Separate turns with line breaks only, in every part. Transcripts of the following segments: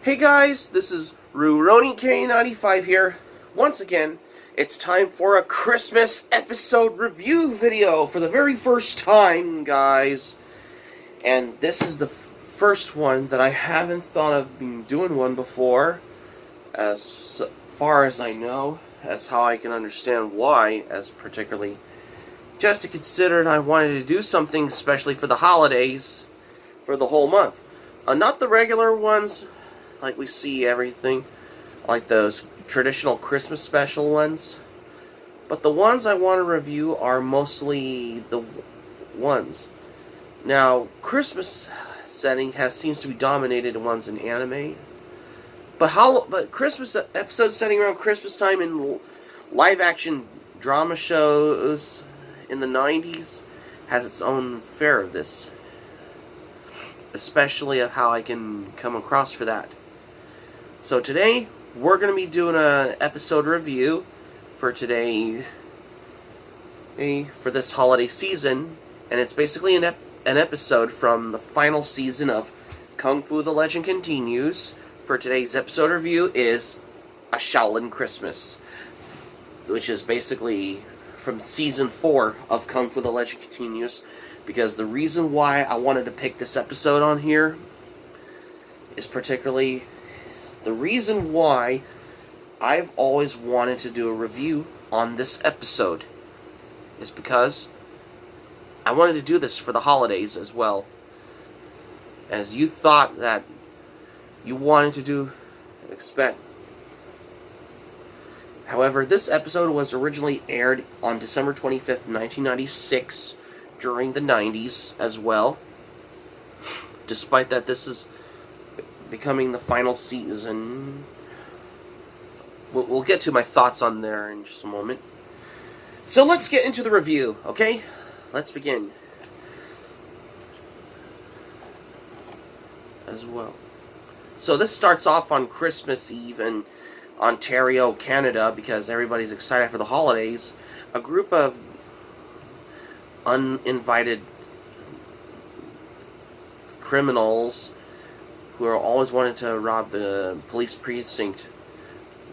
Hey guys, this is Rurouni K95 here. Once again, it's time for a Christmas episode review video for the very first time, guys. And this is the first one that I haven't thought of doing one before, as far as I know, as how I can understand why, as particularly just to consider I wanted to do something especially for the holidays, for the whole month. Not the regular ones, like we see everything, like those traditional Christmas special ones. But the ones I want to review are mostly the ones. Now, Christmas setting seems to be dominated ones in anime. But Christmas episodes setting around Christmas time in live action drama shows in the 90s has its own fare of this. Especially of how I can come across for that. So today, we're going to be doing an episode review for today, for this holiday season, and it's basically an episode from the final season of Kung Fu The Legend Continues. For today's episode review is A Shaolin Christmas, which is basically from season 4 of Kung Fu The Legend Continues, because the reason why I wanted to pick this episode on here is particularly the reason why I've always wanted to do a review on this episode is because I wanted to do this for the holidays as well. As you thought that you wanted to expect. However, this episode was originally aired on December 25th, 1996, during the 90s as well. Despite that, this is becoming the final season. We'll get to my thoughts on there in just a moment. So let's get into the review, okay? Let's begin. As well. So this starts off on Christmas Eve in Ontario, Canada, because everybody's excited for the holidays. A group of uninvited criminals who are always wanting to rob the police precinct,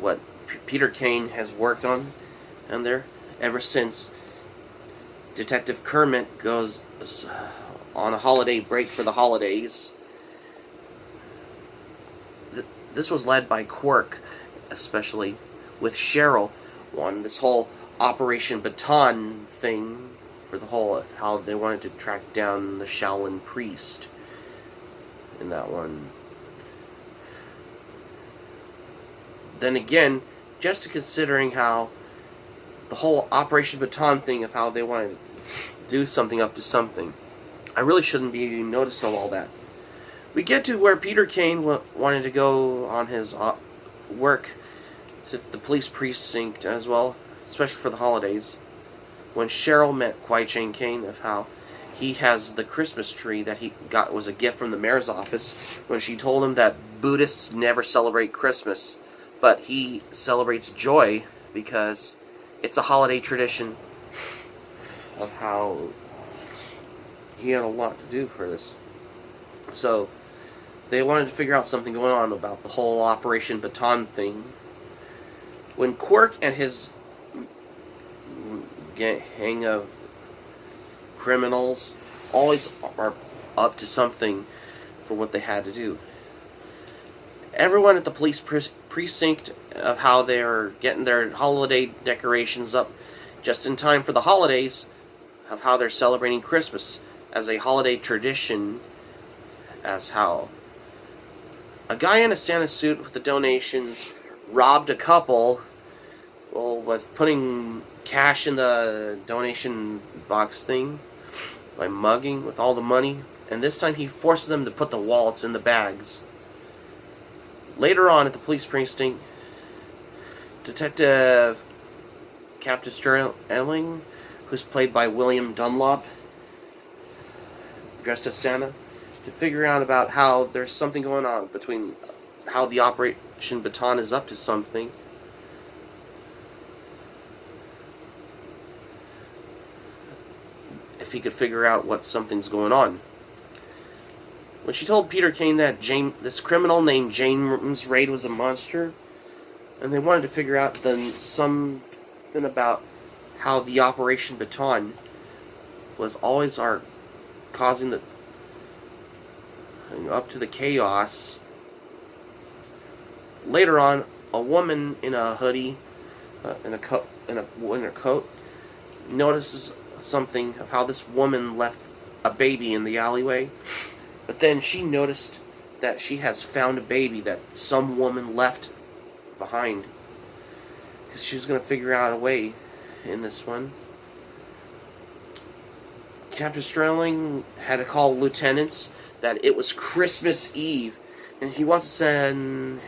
what Peter Kane has worked on, and there ever since Detective Kermit goes on a holiday break for the holidays. This was led by Quirk, especially with Cheryl, on this whole Operation Baton thing, for the whole how they wanted to track down the Shaolin priest in that one. Then again, just considering how the whole Operation Baton thing of how they wanted to do something up to something, I really shouldn't be noticing all that. We get to where Peter Kane wanted to go on his work to the police precinct as well, especially for the holidays, when Cheryl met Kwai Chang Kane of how he has the Christmas tree that he got was a gift from the mayor's office, when she told him that Buddhists never celebrate Christmas, but he celebrates joy because it's a holiday tradition, of how he had a lot to do for this. So they wanted to figure out something going on about the whole Operation Baton thing. When Quirk and his gang of criminals always are up to something for what they had to do. Everyone at the police precinct of how they're getting their holiday decorations up just in time for the holidays, of how they're celebrating Christmas as a holiday tradition, as how a guy in a Santa suit with the donations robbed a couple, well, with putting cash in the donation box thing by mugging with all the money, and this time he forces them to put the wallets in the bags. Later on at the police precinct, Detective Captain Sterling, who's played by William Dunlop, dressed as Santa, to figure out about how there's something going on between how the Operation Baton is up to something. If he could figure out what something's going on. when she told Peter Kane that this criminal named James Raid was a monster, and they wanted to figure out then something about how the Operation Baton was always causing the up to the chaos. Later on, a woman in a hoodie, in a winter coat, notices something of how this woman left a baby in the alleyway. But then she noticed that she has found a baby that some woman left behind. Because she was going to figure out a way in this one. Captain Sterling had to call lieutenants that it was Christmas Eve. And he wants to send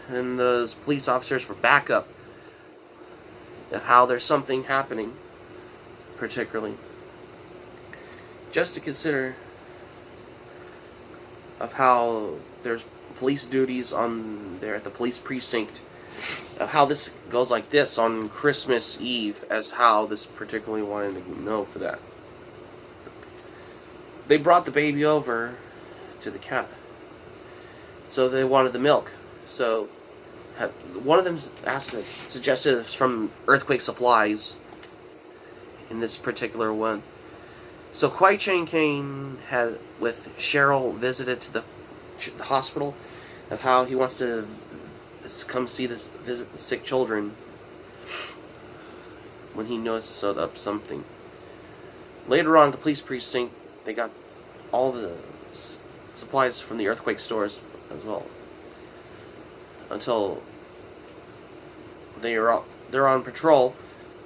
those police officers for backup. Of how there's something happening. Particularly. Just to consider of how there's police duties on there at the police precinct, of how this goes like this on Christmas Eve, as how this particularly wanted to know for that. They brought the baby over to the cat, so they wanted the milk. So one of them suggested it was from Earthquake Supplies in this particular one. So Kwai Chang Caine had, with Cheryl, visited to the hospital of how he wants to come visit the sick children when he noticed up something. Later on at the police precinct, they got all the supplies from the earthquake stores as well. Until they're on patrol.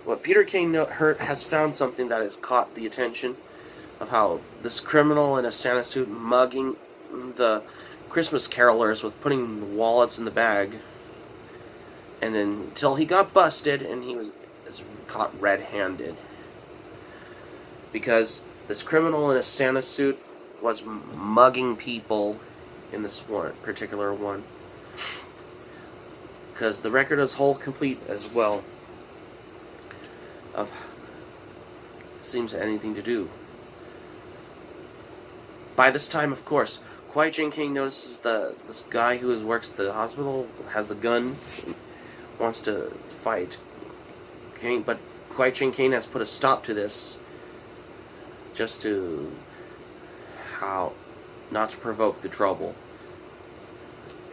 What Peter Kane has found something that has caught the attention of how this criminal in a Santa suit mugging the Christmas carolers with putting the wallets in the bag, and then until he got busted and he was caught red-handed, because this criminal in a Santa suit was mugging people in this particular one, because the record is whole complete as well of seems anything to do. By this time, of course, Kwai Chang Caine notices this guy who works at the hospital has the gun, wants to fight. But Kwai Chang Caine has put a stop to this, just to not to provoke the trouble,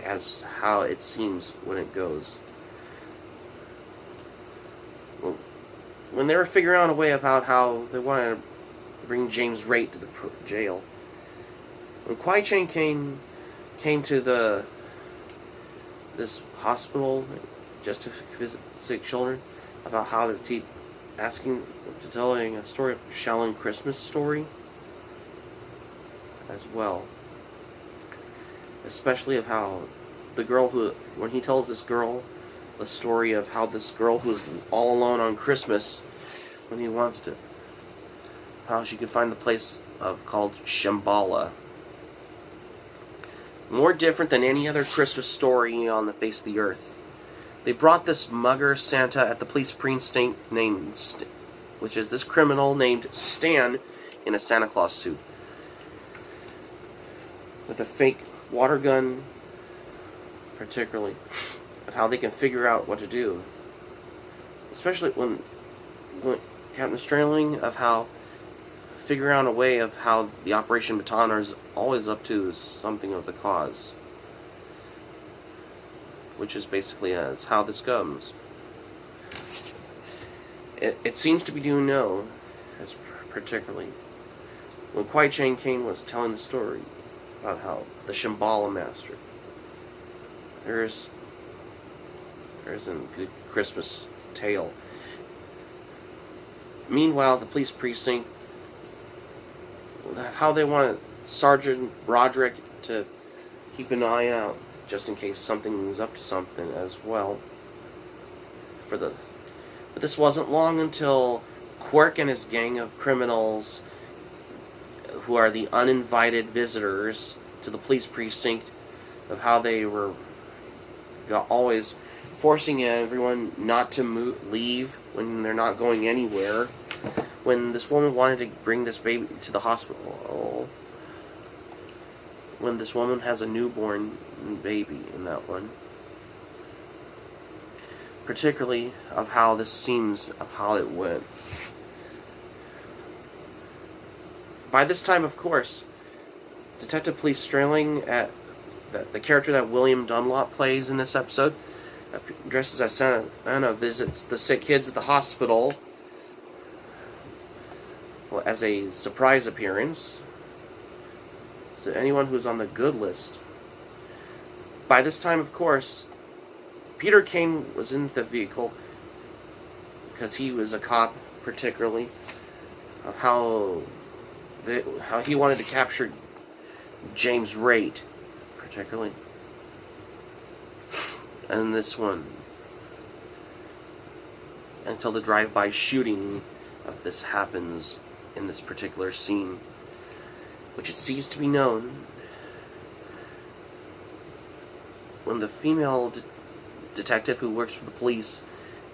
as how it seems when it goes. Well, when they were figuring out a way about how they wanted to bring James Raid to the jail, when Kwai Chang Caine came to this hospital just to visit sick children, about how they're telling a story of Shaolin Christmas story as well, especially of how the girl when he tells this girl the story of how this girl who is all alone on Christmas, when he wants to, how she can find the place called Shambhala. More different than any other Christmas story on the face of the earth. They brought this mugger Santa at the police precinct which is this criminal named Stan in a Santa Claus suit, with a fake water gun, particularly, of how they can figure out what to do. Especially when Captain Sterling, of how figure out a way of how the Operation Baton is always up to something of the cause, which is basically as how this goes. It seems to be due no, as particularly when Kwai Chang Caine was telling the story about how the Shambhala master, there's a good Christmas tale. Meanwhile, the police precinct, how they want Sergeant Broderick to keep an eye out just in case something is up to something as well. But this wasn't long until Quirk and his gang of criminals, who are the uninvited visitors to the police precinct, of how they were always forcing everyone not to leave when they're not going anywhere. When this woman wanted to bring this baby to the hospital, when this woman has a newborn baby in that one. Particularly of how this seems of how it went. By this time, of course, Detective Police Sterling, at the character that William Dunlop plays in this episode, dresses as Santa, visits the sick kids at the hospital, well, as a surprise appearance to anyone who's on the good list. By this time, of course, Peter Kane was in the vehicle because he was a cop, particularly, of how he wanted to capture James Raitt, particularly. And this one, until the drive-by shooting of this happens in this particular scene, which it seems to be known when the female detective who works for the police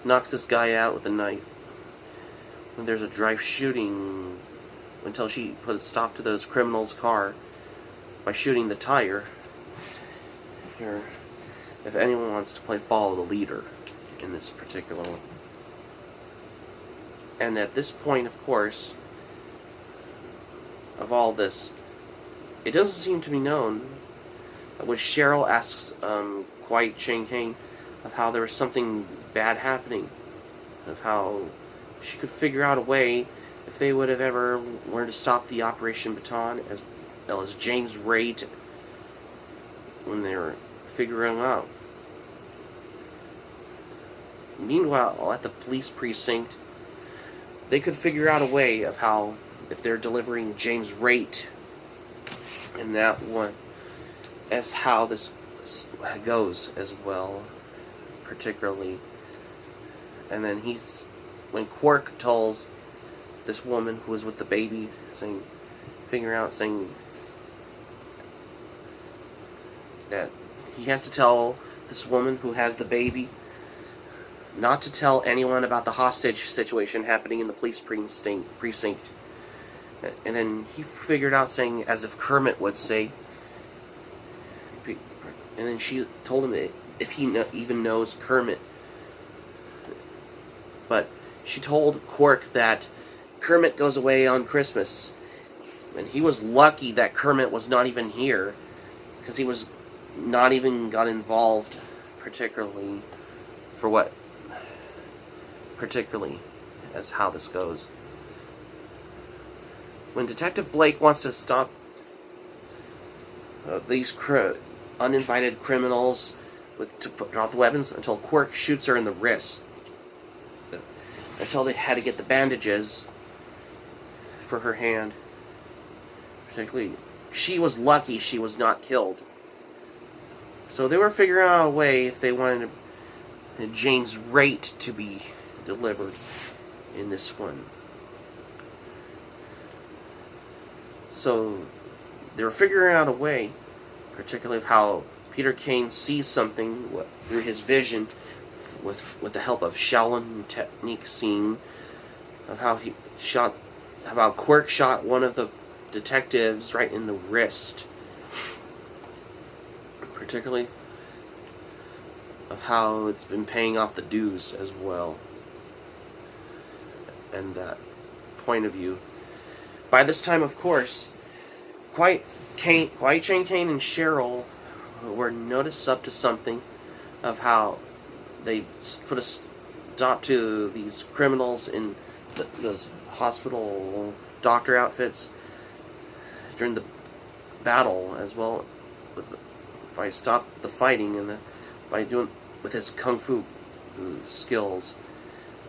knocks this guy out with a knife. When there's a drive shooting, until she put a stop to those criminals' car by shooting the tire. Here, if anyone wants to play follow the leader in this particular one. And at this point, of course, of all this, it doesn't seem to be known when Cheryl asks Quiet Chang Kane of how there was something bad happening, of how she could figure out a way if they would have ever learned to stop the Operation Baton, as well as James Raitt, when they were figuring out. Meanwhile, at the police precinct, they could figure out a way of how, if they're delivering James Raitt in that one, as how this goes as well, particularly. And then when Quark tells this woman who was with the baby, saying that he has to tell this woman who has the baby not to tell anyone about the hostage situation happening in the police precinct. And then he figured out, saying, as if Kermit would say, and then she told him if he even knows Kermit. But she told Quark that Kermit goes away on Christmas, and he was lucky that Kermit was not even here, because he was not even got involved, particularly as how this goes. When Detective Blake wants to stop these uninvited criminals to drop the weapons, until Quark shoots her in the wrist, until they had to get the bandages for her hand. Particularly, she was lucky she was not killed. So they were figuring out a way if they wanted James Raitt to be delivered in this one. So they were figuring out a way, particularly of how Peter Kane sees something through his vision, with the help of Shaolin technique, scene of how Quirk shot one of the detectives right in the wrist, particularly of how it's been paying off the dues as well, and that point of view. By this time, of course, Quiet Chang Kane and Cheryl were noticed up to something of how they put a stop to these criminals in those hospital doctor outfits during the battle as well, by stop the fighting and by doing with his kung fu skills.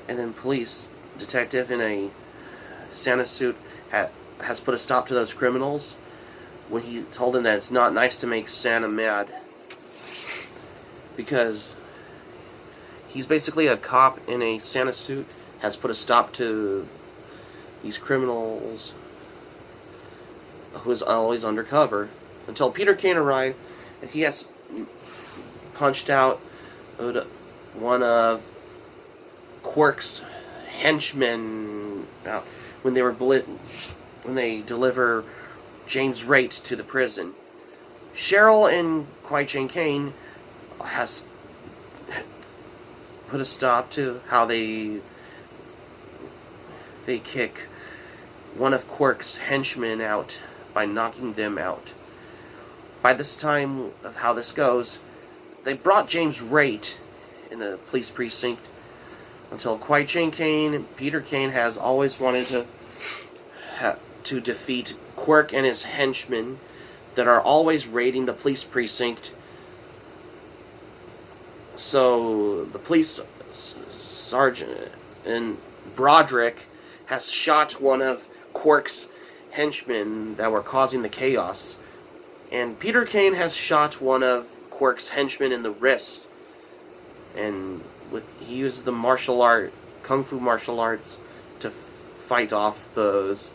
And then police detective in a Santa suit has put a stop to those criminals when he told them that it's not nice to make Santa mad, because he's basically a cop in a Santa suit, has put a stop to these criminals who is always undercover, until Peter Kane arrived, and he has punched out one of Quark's henchmen when they deliver James Raitt to the prison, Cheryl and Kwai Chang Caine has put a stop to how they kick one of Quirk's henchmen out by knocking them out. By this time of how this goes, they brought James Raitt in the police precinct until Kwai Chang Caine and Peter Caine has always wanted to defeat Quirk and his henchmen that are always raiding the police precinct. So the police sergeant and Broderick has shot one of Quirk's henchmen that were causing the chaos, and Peter Caine has shot one of Quirk's henchmen in the wrist, and he used the kung fu martial arts to fight off those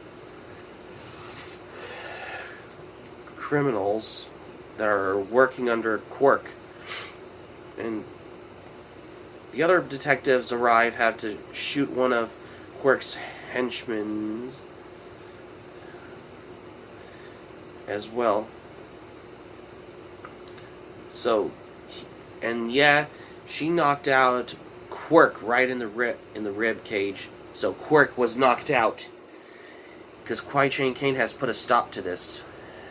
criminals that are working under Quirk. And the other detectives have to shoot one of Quirk's henchmen as well. So, and yeah, she knocked out Quirk right in the rib cage. So Quirk was knocked out because Kwai Chang Caine has put a stop to this,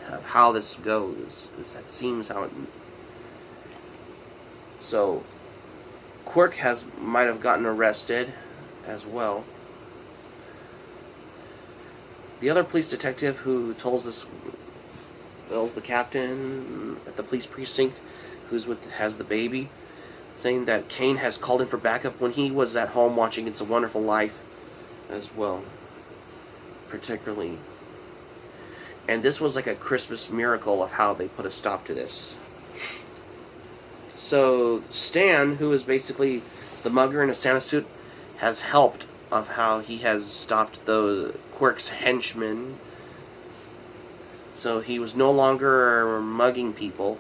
of how this goes. That seems how it. So Quirk might have gotten arrested as well. The other police detective who tells the captain at the police precinct, has the baby, saying that Caine has called in for backup when he was at home watching It's a Wonderful Life as well, particularly. And this was like a Christmas miracle of how they put a stop to this. So Stan, who is basically the mugger in a Santa suit, has helped of how he has stopped the Quirk's henchmen. So he was no longer mugging people.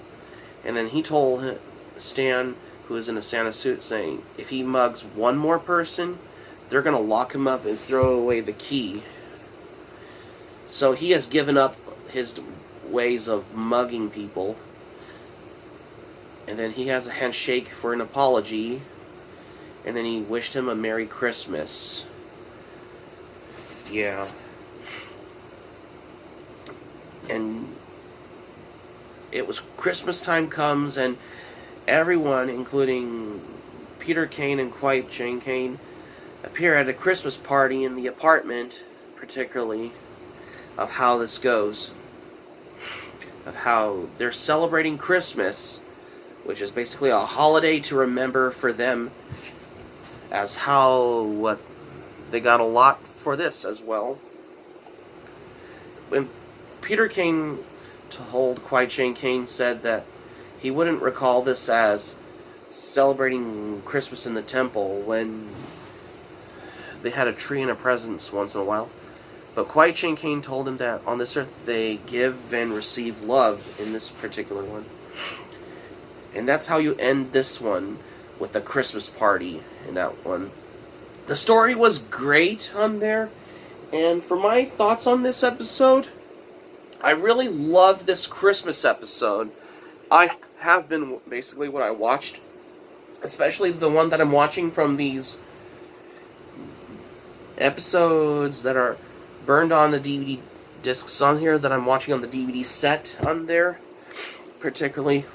And then he told Stan, who is in a Santa suit, saying if he mugs one more person, they're going to lock him up and throw away the key. So he has given up his ways of mugging people. And then he has a handshake for an apology. And then he wished him a Merry Christmas. Yeah. And it was Christmas time comes, and everyone, including Peter Caine and Kwai Chang Caine, appear at a Christmas party in the apartment, particularly, of how this goes. Of how they're celebrating Christmas, which is basically a holiday to remember for them, as how they got a lot for this as well. When Peter Caine told Kwai Chang Caine, said that he wouldn't recall this as celebrating Christmas in the temple when they had a tree and a presents once in a while. But Kwai Chang Caine told him that on this earth they give and receive love in this particular one. And that's how you end this one, with a Christmas party in that one. The story was great on there, and for my thoughts on this episode, I really loved this Christmas episode. I have been basically what I watched, especially the one that I'm watching from these episodes that are burned on the DVD discs on here, that I'm watching on the DVD set on there, particularly,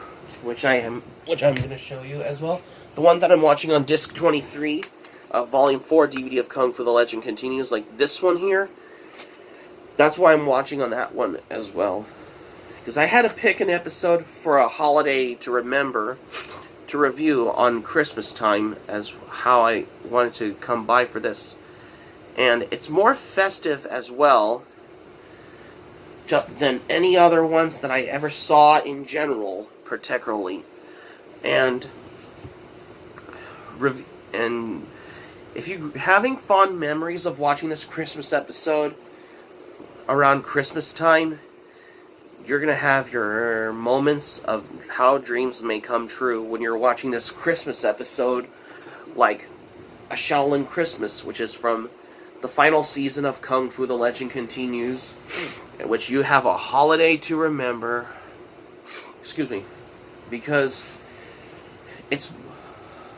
which I'm going to show you as well. The one that I'm watching on disc 23 of Volume 4 DVD of Kung Fu The Legend Continues, like this one here. That's why I'm watching on that one as well. Because I had to pick an episode for a holiday to remember, to review on Christmas time, as how I wanted to come by for this. And it's more festive as well than any other ones that I ever saw in general, particularly. And if you're having fond memories of watching this Christmas episode around Christmas time, you're going to have your moments of how dreams may come true when you're watching this Christmas episode, like A Shaolin Christmas, which is from the final season of Kung Fu The Legend Continues, in which you have a holiday to remember. Excuse me. Because it's...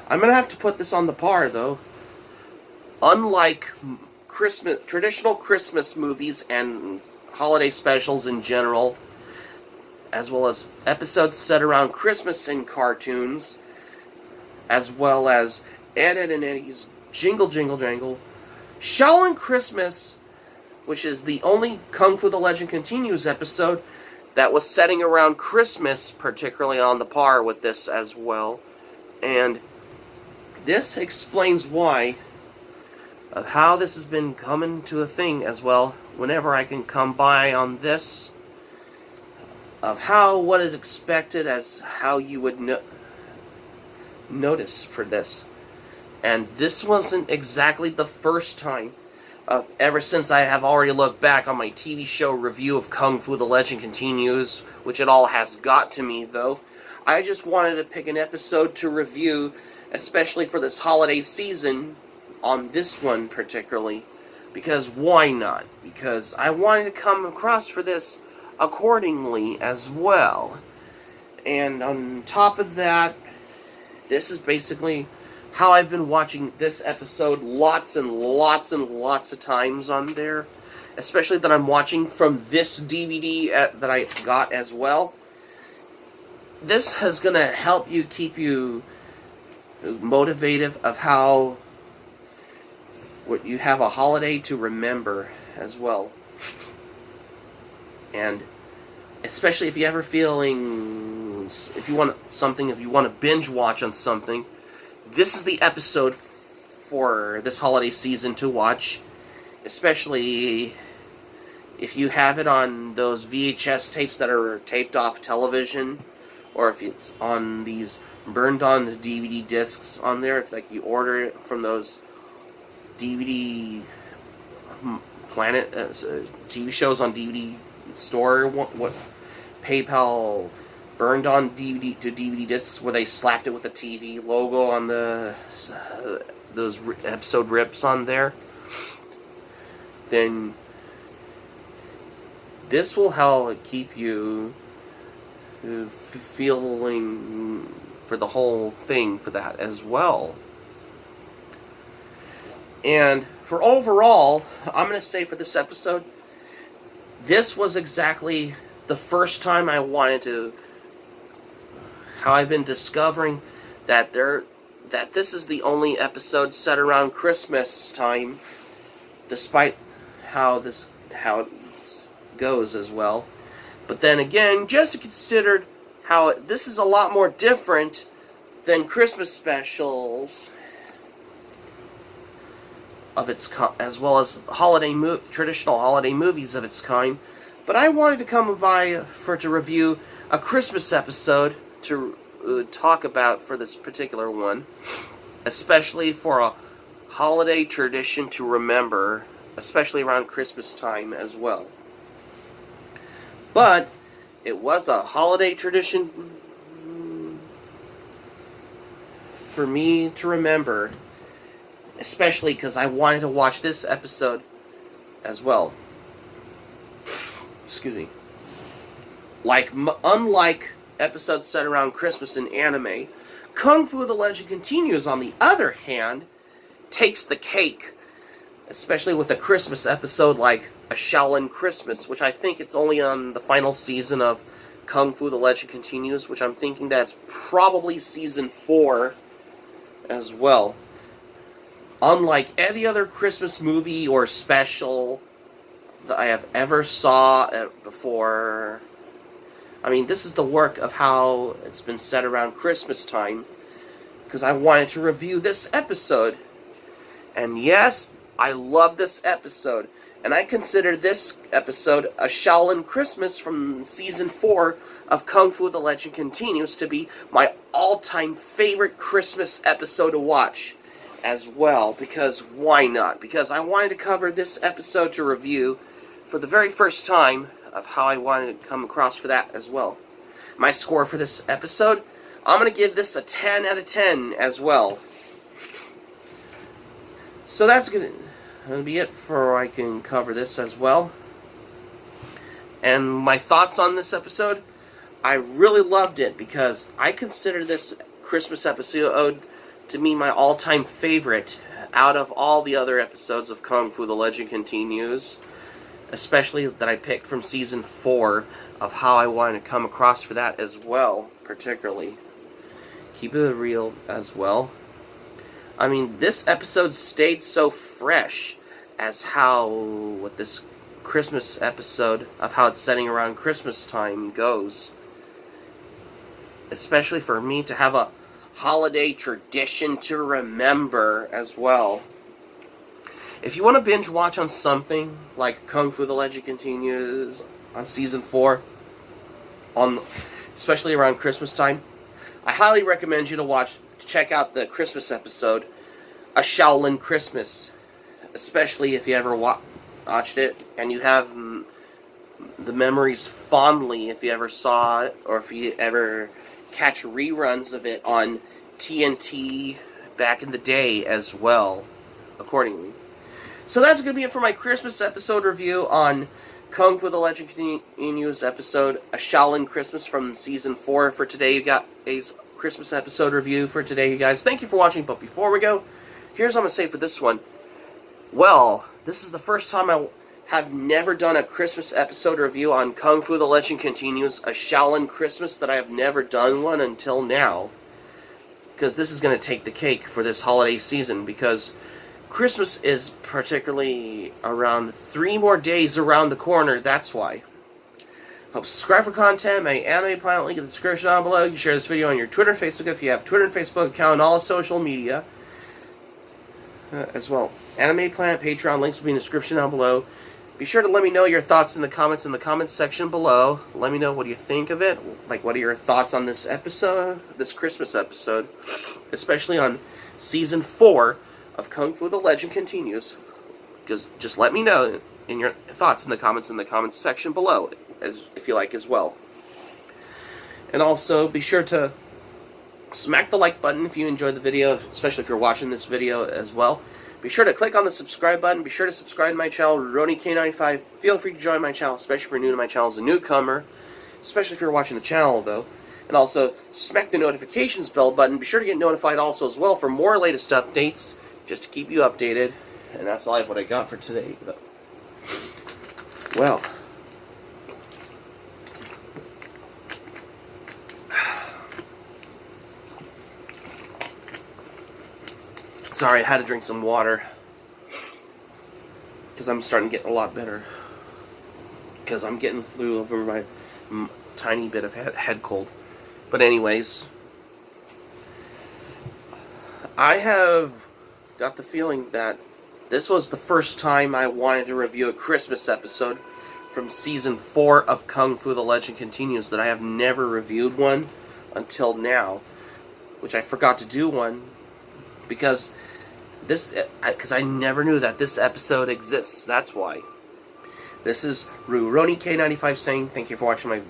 I'm going to have to put this on the par, though. Unlike traditional Christmas movies and holiday specials in general, as well as episodes set around Christmas in cartoons, as well as Ed, Edd and Eddy's Jingle Jingle Jangle, Shaolin Christmas, which is the only Kung Fu the Legend Continues episode that was setting around Christmas, particularly on the par with this as well. And this explains why, of how this has been coming to a thing as well, whenever I can come by on this, of how what is expected as how you would notice for this. And this wasn't exactly the first time ever since I have already looked back on my TV show review of Kung Fu the Legend Continues, which it all has got to me though. I just wanted to pick an episode to review, especially for this holiday season, on this one particularly, because why not? Because I wanted to come across for this accordingly as well. And on top of that, this is basically how I've been watching this episode lots and lots and lots of times on there, especially that I'm watching from this DVD that I got as well. This is going to help you keep you motivated of how you have a holiday to remember as well. And especially if you ever feeling, if you want to binge watch on something, this is the episode for this holiday season to watch. Especially if you have it on those VHS tapes that are taped off television, or if it's on these burned on DVD discs on there, if like you order it from those DVD Planet TV shows on DVD store, what PayPal burned on DVD to DVD discs where they slapped it with a TV logo on the those episode rips on there, then this will help keep you feeling for the whole thing for that as well. And for overall, I'm going to say for this episode, this was exactly the first time I wanted to, how I've been discovering that this is the only episode set around Christmas time, despite how it goes as well. But then again, just considered how this is a lot more different than Christmas specials of its as well as traditional holiday movies of its kind. But I wanted to come by to review a Christmas episode to talk about for this particular one, especially for a holiday tradition to remember, especially around Christmas time as well. But it was a holiday tradition for me to remember, especially because I wanted to watch this episode as well. Excuse me. Unlike episodes set around Christmas in anime, Kung Fu the Legend Continues, on the other hand, takes the cake, especially with a Christmas episode like A Shaolin Christmas, which I think it's only on the final season of Kung Fu the Legend Continues, which I'm thinking that's probably season 4 as well. Unlike any other Christmas movie or special that I have ever saw before, I mean, this is the work of how it's been set around Christmas time, because I wanted to review this episode. And yes, I love this episode, and I consider this episode, A Shaolin Christmas from Season 4 of Kung Fu the Legend Continues, to be my all-time favorite Christmas episode to watch as well, because why not? Because I wanted to cover this episode to review for the very first time, of how I wanted to come across for that as well. My score for this episode, I'm going to give this a 10 out of 10 as well. So that's going to be it for I can cover this as well. And my thoughts on this episode, I really loved it because I consider this Christmas episode to be my all-time favorite out of all the other episodes of Kung Fu The Legend Continues, especially that I picked from Season 4 of how I wanted to come across for that as well, particularly. Keep it real as well. I mean, this episode stayed so fresh as how, with this Christmas episode, of how it's setting around Christmas time goes. Especially for me to have a holiday tradition to remember as well. If you want to binge watch on something like Kung Fu The Legend Continues on Season 4, especially around Christmas time, I highly recommend you to check out the Christmas episode, A Shaolin Christmas, especially if you ever watched it and you have the memories fondly if you ever saw it, or if you ever catch reruns of it on TNT back in the day as well, accordingly. So that's going to be it for my Christmas episode review on Kung Fu The Legend Continues episode, A Shaolin Christmas from Season 4 for today. You got a Christmas episode review for today, you guys. Thank you for watching, but before we go, here's what I'm going to say for this one. Well, this is the first time I have never done a Christmas episode review on Kung Fu The Legend Continues, A Shaolin Christmas, that I have never done one until now. Because this is going to take the cake for this holiday season, because Christmas is particularly around 3 more days around the corner, that's why. Hope subscribe for content, my Anime Planet link in the description down below. You can share this video on your Twitter, Facebook, if you have Twitter and Facebook account, and all social media as well. Anime Planet, Patreon, links will be in the description down below. Be sure to let me know your thoughts in the comments section below. Let me know what you think of it. Like, what are your thoughts on this episode, this Christmas episode, especially on Season 4 of Kung Fu The Legend Continues. Just let me know in your thoughts in the comments section below, if you like as well. And also, be sure to smack the like button if you enjoyed the video, especially if you're watching this video as well. Be sure to click on the subscribe button. Be sure to subscribe to my channel, RoniK95. Feel free to join my channel, especially if you're new to my channel as a newcomer. Especially if you're watching the channel, though. And also, smack the notifications bell button. Be sure to get notified also as well for more latest updates, just to keep you updated. And that's all what I got for today, though. Well. Sorry, I had to drink some water. Because I'm starting to get a lot better. Because I'm getting flu over my tiny bit of head cold. But anyways, I have got the feeling that this was the first time I wanted to review a Christmas episode from Season 4 of Kung Fu The Legend Continues, that I have never reviewed one until now. Which I forgot to do one because I never knew that this episode exists. That's why. This is RoniK95 saying thank you for watching my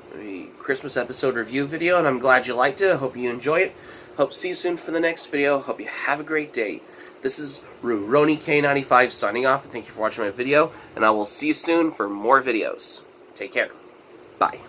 Christmas episode review video, and I'm glad you liked it. I hope you enjoy it. Hope to see you soon for the next video. Hope you have a great day. This is RoniK95 signing off, and thank you for watching my video, and I will see you soon for more videos. Take care. Bye.